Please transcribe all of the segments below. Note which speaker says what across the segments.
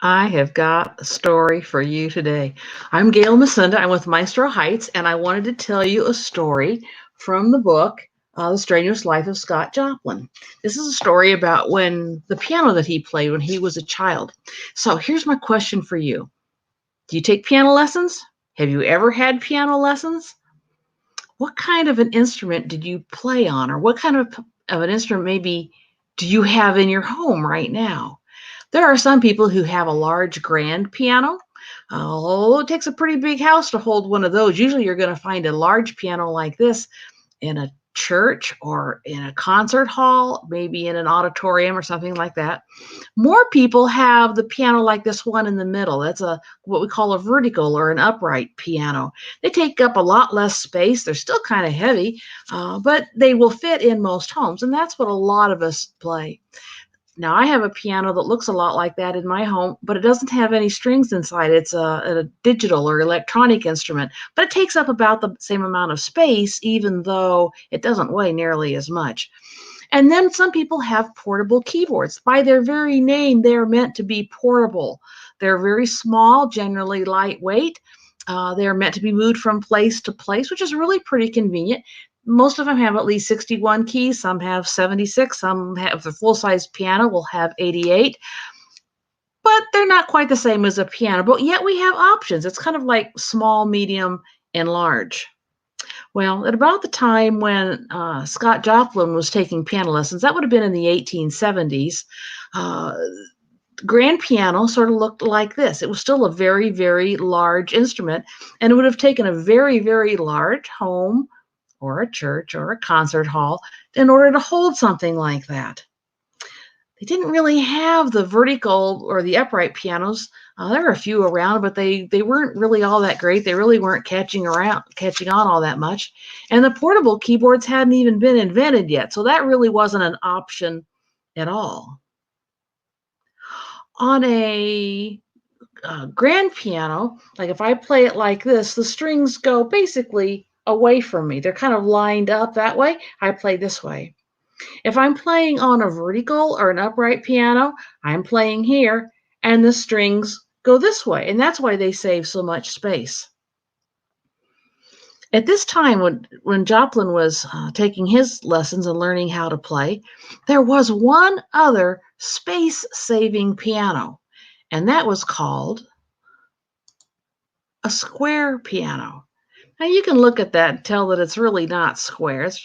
Speaker 1: I have got a story for you today. I'm Gail Macinda. I'm with Maestro Heights, and I wanted to tell you a story from the book, The Strenuous Life of Scott Joplin. This is a story about when the piano that he played when he was a child. So here's my question for you. Do you take piano lessons? Have you ever had piano lessons? What kind of an instrument did you play on, or what kind of an instrument maybe do you have in your home right now? There are some people who have a large grand piano. Oh, it takes a pretty big house to hold one of those. Usually you're going to find a large piano like this in a church or in a concert hall, maybe in an auditorium or something like that. More people have the piano like this one in the middle. That's a what we call a vertical or an upright piano. They take up a lot less space. They're still kind of heavy, but they will fit in most homes, and that's what a lot of us play. Now, I have a piano that looks a lot like that in my home, but it doesn't have any strings inside. It's a digital or electronic instrument, but it takes up about the same amount of space, even though it doesn't weigh nearly as much. And then some people have portable keyboards. By their very name, they're meant to be portable. They're very small, generally lightweight. They're meant to be moved from place to place, which is really pretty convenient. Most of them have at least 61 keys. Some have 76. Some have the full-size piano will have 88. But they're not quite the same as a piano. But yet we have options. It's kind of like small, medium, and large. Well, at about the time when Scott Joplin was taking piano lessons, that would have been in the 1870s, uh, grand piano sort of looked like this. It was still a very, very large instrument, and it would have taken a very, very large home or a church or a concert hall in order to hold something like that. They didn't really have the vertical or the upright pianos. There were a few around, but they weren't really all that great. They really weren't catching on all that much. And the portable keyboards hadn't even been invented yet, so that really wasn't an option at all. On a grand piano, like if I play it like this, the strings go basically away from me. They're kind of lined up that way. I play this way. If I'm playing on a vertical or an upright piano, I'm playing here and the strings go this way. And that's why they save so much space. At this time, when Joplin was taking his lessons and learning how to play, there was one other space saving piano, and that was called a square piano. Now you can look at that and tell that it's really not square. It's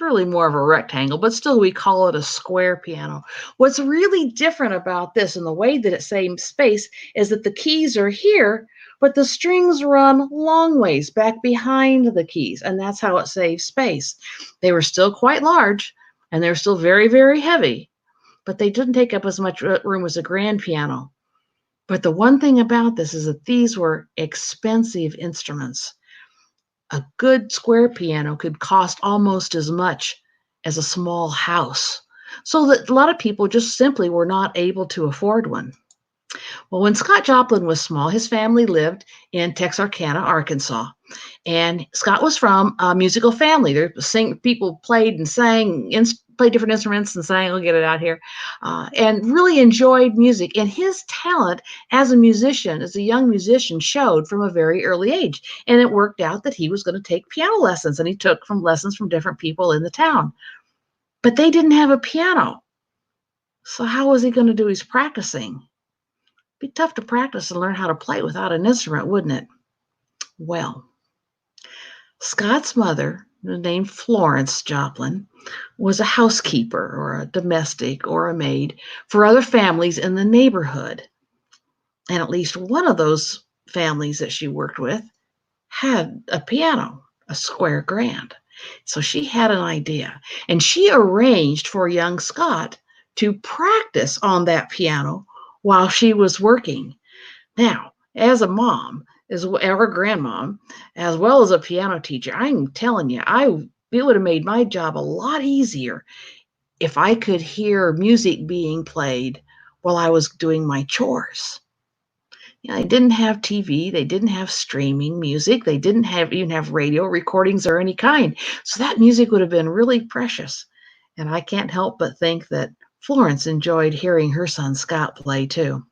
Speaker 1: really more of a rectangle, but still we call it a square piano. What's really different about this and the way that it saves space is that the keys are here, but the strings run long ways back behind the keys, and that's how it saves space. They were still quite large, and they're still very, very heavy, but they didn't take up as much room as a grand piano. But the one thing about this is that these were expensive instruments. A good square piano could cost almost as much as a small house. So that a lot of people just simply were not able to afford one. Well, when Scott Joplin was small, his family lived in Texarkana, Arkansas. And Scott was from a musical family. People played and sang, played different instruments and sang, I'll get it out here, and really enjoyed music. And his talent as a musician, as a young musician, showed from a very early age. And it worked out that he was going to take piano lessons, and he took lessons from different people in the town. But they didn't have a piano. So how was he going to do his practicing? It'd be tough to practice and learn how to play without an instrument, wouldn't it? Well, Scott's mother, named Florence Joplin, was a housekeeper or a domestic or a maid for other families in the neighborhood. And at least one of those families that she worked with had a piano, a square grand. So she had an idea, and she arranged for young Scott to practice on that piano while she was working. Now, as a mom, or a grandmom, as well as a piano teacher, I'm telling you, it would have made my job a lot easier if I could hear music being played while I was doing my chores. They didn't have TV, they didn't have streaming music, they didn't even have radio recordings or any kind. So that music would have been really precious. And I can't help but think that Florence enjoyed hearing her son Scott play too.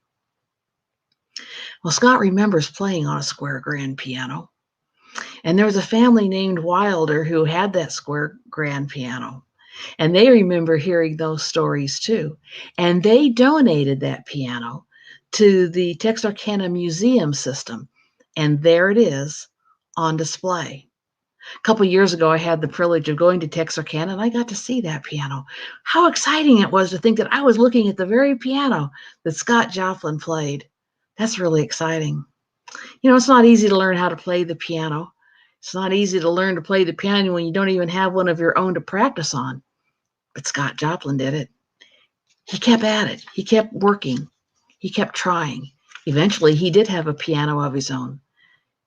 Speaker 1: Well, Scott remembers playing on a square grand piano. And there was a family named Wilder who had that square grand piano. And they remember hearing those stories too. And they donated that piano to the Texarkana Museum System. And there it is on display. A couple years ago, I had the privilege of going to Texarkana and I got to see that piano. How exciting it was to think that I was looking at the very piano that Scott Joplin played. That's really exciting. You know, it's not easy to learn how to play the piano. It's not easy to learn to play the piano when you don't even have one of your own to practice on. But Scott Joplin did it. He kept at it. He kept working. He kept trying. Eventually, he did have a piano of his own.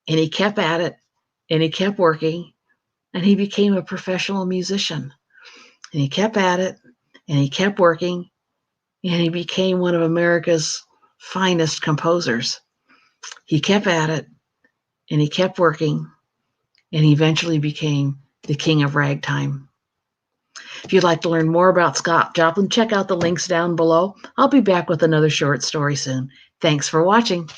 Speaker 1: And he kept at it. And he kept working. And he became a professional musician. And he kept at it. And he kept working. And he became one of America's finest composers. He kept at it. And he kept working. And he eventually became the king of ragtime. If you'd like to learn more about Scott Joplin, check out the links down below. I'll be back with another short story soon. Thanks for watching.